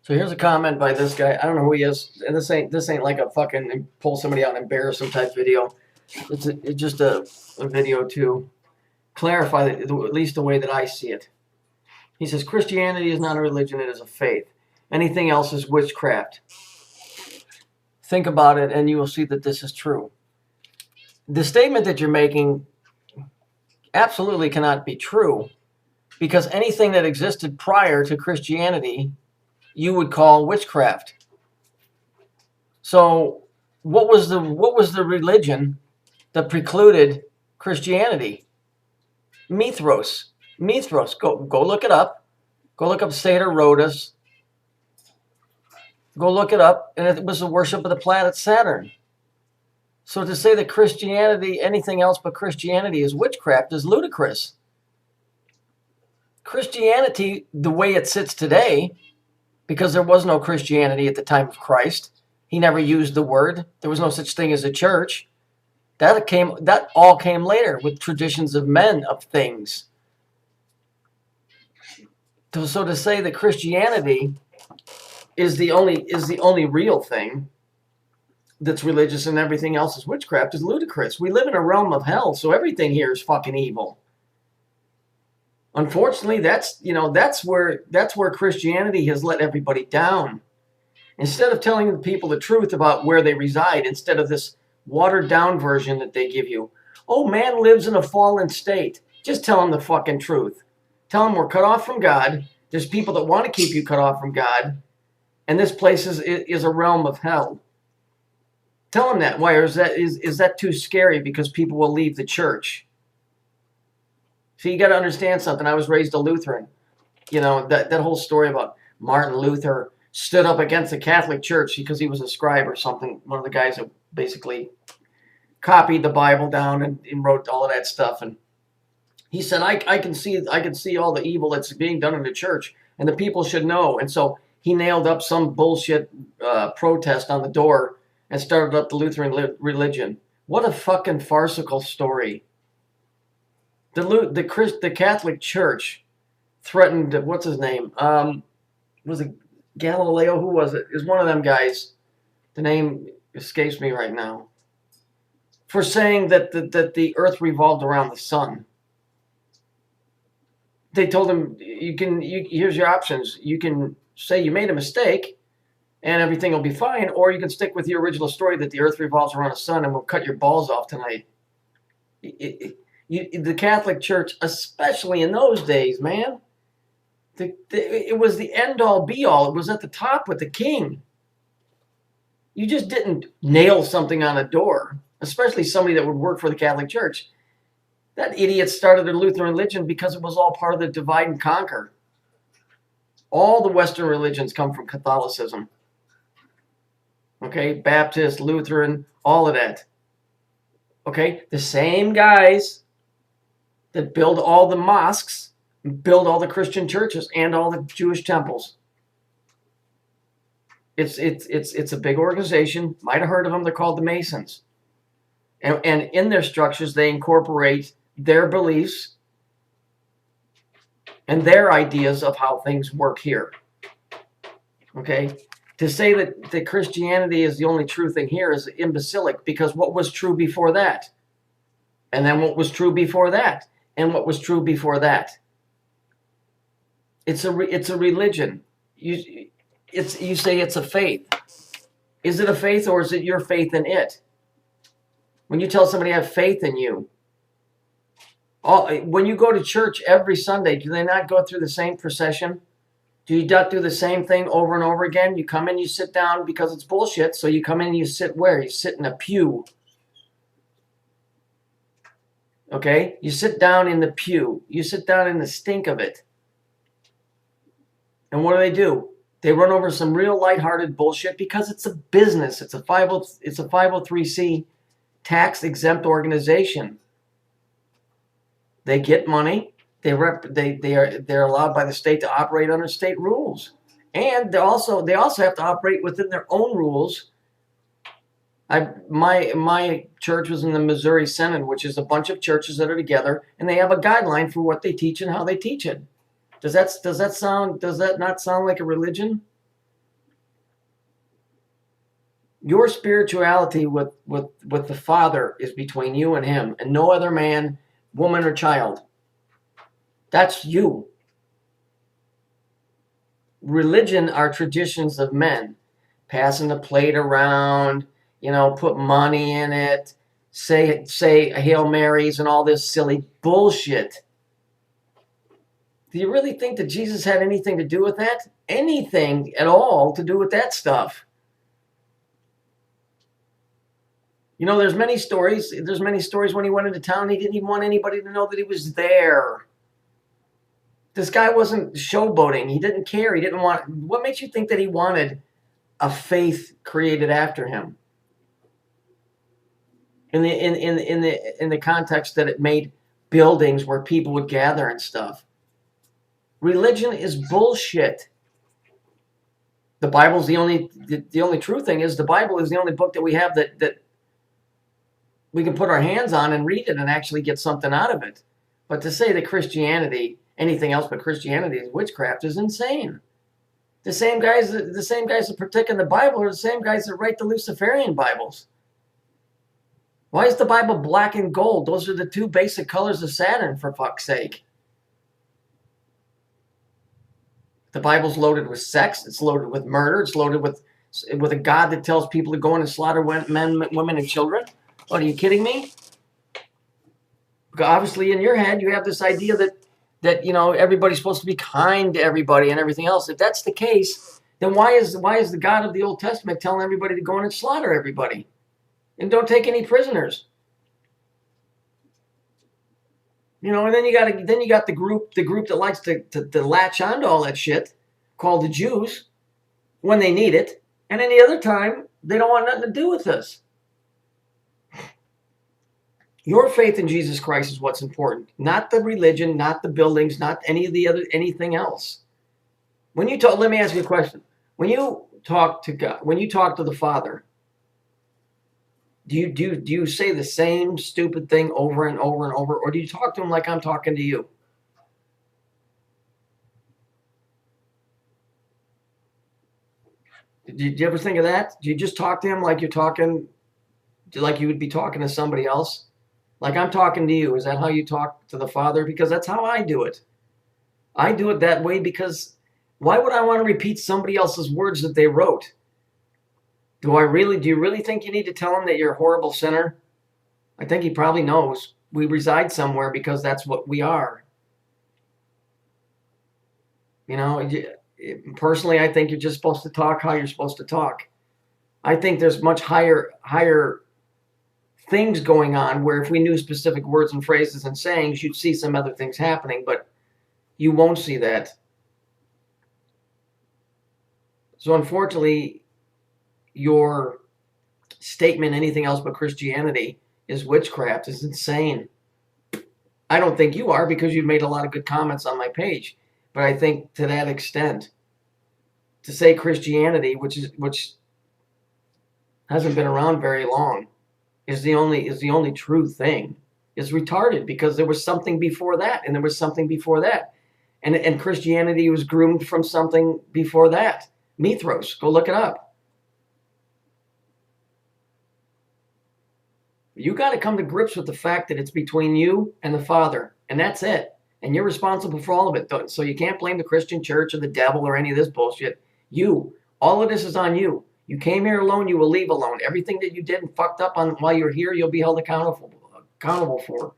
So here's a comment by this guy. I don't know who he is. And this ain't like a fucking pull somebody out and embarrass them type video. It's just a video to clarify at least the way that I see it. He says Christianity is not a religion; it is a faith. Anything else is witchcraft. Think about it, and you will see that this is true. The statement that you're making absolutely cannot be true, because anything that existed prior to Christianity you would call witchcraft. So what was the religion that precluded Christianity? Mithros. Mithros. Go look it up. Go look up Satyr Rhodus. Go look it up, and it was the worship of the planet Saturn. So to say that Christianity, anything else but Christianity, is witchcraft is ludicrous. Christianity, the way it sits today, because there was no Christianity at the time of Christ. He never used the word. There was no such thing as a church. That all came later with traditions of men of things. So to say that Christianity is the only real thing that's religious and everything else is witchcraft is ludicrous. We live in a realm of hell, so everything here is fucking evil. Unfortunately, that's where Christianity has let everybody down. Instead of telling the people the truth about where they reside, instead of this watered down version that they give you, oh, man lives in a fallen state. Just tell them the fucking truth. Tell them we're cut off from God. There's people that want to keep you cut off from God, and this place is a realm of hell. Tell them that. Why is that too scary? Because people will leave the church. So you got to understand something. I was raised a Lutheran. You know, that whole story about Martin Luther stood up against the Catholic Church because he was a scribe or something. One of the guys that basically copied the Bible down and wrote all of that stuff. And he said, I can see all the evil that's being done in the church, and the people should know. And so he nailed up some bullshit protest on the door and started up the Lutheran religion. What a fucking farcical story. The Catholic Church threatened, what's his name? Was it Galileo? Who was it? It was one of them guys. The name escapes me right now. For saying that the earth revolved around the sun. They told him, here's your options. You can say you made a mistake and everything will be fine, or you can stick with your original story that the earth revolves around the sun and we'll cut your balls off tonight. The Catholic Church, especially in those days, man, it was the end-all, be-all. It was at the top with the king. You just didn't nail something on a door, especially somebody that would work for the Catholic Church. That idiot started the Lutheran religion because it was all part of the divide and conquer. All the Western religions come from Catholicism. Okay, Baptist, Lutheran, all of that. Okay, the same guys that build all the mosques, build all the Christian churches and all the Jewish temples. It's a big organization. Might have heard of them. They're called the Masons. And in their structures, they incorporate their beliefs and their ideas of how things work here. Okay? To say that Christianity is the only true thing here is imbecilic, because what was true before that? And then what was true before that? And what was true before that? It's a religion. You say it's a faith. Is it a faith, or is it your faith in it? When you tell somebody I have faith in you, when you go to church every Sunday, do they not go through the same procession? Do you not do the same thing over and over again? You come in, you sit down because it's bullshit. So you come in and you sit where? You sit in a pew. Okay? You sit down in the pew. You sit down in the stink of it. And what do? They run over some real lighthearted bullshit because it's a business. It's a 503c tax-exempt organization. They get money. They're allowed by the state to operate under state rules, and they also have to operate within their own rules. My church was in the Missouri Synod, which is a bunch of churches that are together, and they have a guideline for what they teach and how they teach it. Does that not sound like a religion? Your spirituality with the Father is between you and him, and no other man, woman, or child. That's you. Religion are traditions of men, passing the plate around, put money in it, say Hail Marys and all this silly bullshit. Do you really think that Jesus had anything to do with that? Anything at all to do with that stuff? There's many stories. There's many stories when he went into town, he didn't even want anybody to know that he was there. This guy wasn't showboating. He didn't care. He didn't want. What makes you think that he wanted a faith created after him? In the context that it made buildings where people would gather and stuff. Religion is bullshit. The Bible's the only true thing is the Bible is the only book that we have that we can put our hands on and read it and actually get something out of it. But to say that Christianity, anything else but Christianity, is witchcraft is insane. The same guys that partake in the Bible are the same guys that write the Luciferian Bibles. Why is the Bible black and gold? Those are the two basic colors of Saturn, for fuck's sake. The Bible's loaded with sex. It's loaded with murder. It's loaded with a God that tells people to go in and slaughter men, women, and children. What, are you kidding me? Because obviously, in your head, you have this idea that everybody's supposed to be kind to everybody and everything else. If that's the case, then why is the God of the Old Testament telling everybody to go in and slaughter everybody and don't take any prisoners? And then you got the group that likes to latch onto all that shit, called the Jews, when they need it, and any other time they don't want nothing to do with us. Your faith in Jesus Christ is what's important, not the religion, not the buildings, not anything else. Let me ask you a question. When you talk to God, when you talk to the Father, do you say the same stupid thing over and over and over, or do you talk to him like I'm talking to you? Did you ever think of that? Do you just talk to him like like you would be talking to somebody else? Like I'm talking to you. Is that how you talk to the Father? Because that's how I do it. I do it that way because why would I want to repeat somebody else's words that they wrote? Do you really think you need to tell him that you're a horrible sinner? I think he probably knows. We reside somewhere because that's what we are. Personally, I think you're just supposed to talk how you're supposed to talk. I think there's much higher things going on where if we knew specific words and phrases and sayings, you'd see some other things happening, but you won't see that. So unfortunately, your statement, anything else but Christianity is witchcraft, is insane. I don't think you are, because you've made a lot of good comments on my page. But I think to that extent, to say Christianity, which hasn't been around very long, is the only true thing, is retarded, because there was something before that, and there was something before that. And Christianity was groomed from something before that. Mithras, go look it up. You got to come to grips with the fact that it's between you and the Father, and that's it. And you're responsible for all of it. So you can't blame the Christian church or the devil or any of this bullshit. All of this is on you. You came here alone, you will leave alone. Everything that you did and fucked up on while you're here, you'll be held accountable for.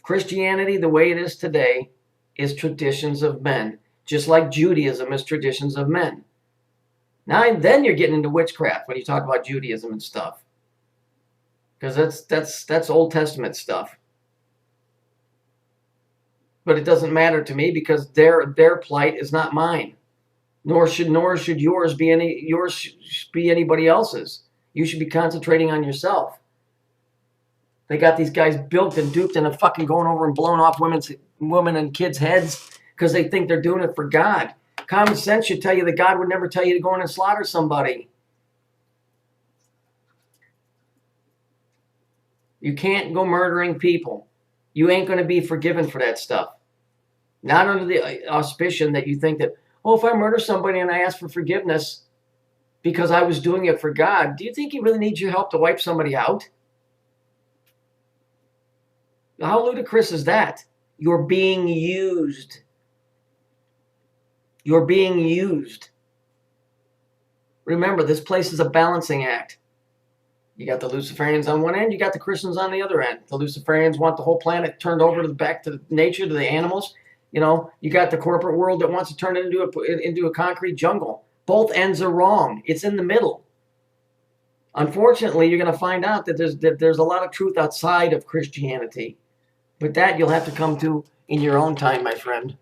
Christianity, the way it is today, is traditions of men, just like Judaism is traditions of men. Now then you're getting into witchcraft when you talk about Judaism and stuff, because that's Old Testament stuff. But it doesn't matter to me, because their plight is not mine, nor should yours be anybody else's. You should be concentrating on yourself. They got these guys bilked and duped and fucking going over and blowing off women and kids' heads because they think they're doing it for God. Common sense should tell you that God would never tell you to go in and slaughter somebody. You can't go murdering people. You ain't going to be forgiven for that stuff. Not under the auspicion that you think that, Oh, if I murder somebody and I ask for forgiveness because I was doing it for God, do you think he really needs your help to wipe somebody out? How ludicrous is that? You're being used. You're being used. Remember, this place is a balancing act. You got the Luciferians on one end, you got the Christians on the other end. The Luciferians want the whole planet turned over to the back to nature, to the animals. You know, you got the corporate world that wants to turn it into a concrete jungle. Both ends are wrong. It's in the middle. Unfortunately, you're going to find out that there's a lot of truth outside of Christianity. But that you'll have to come to in your own time, my friend.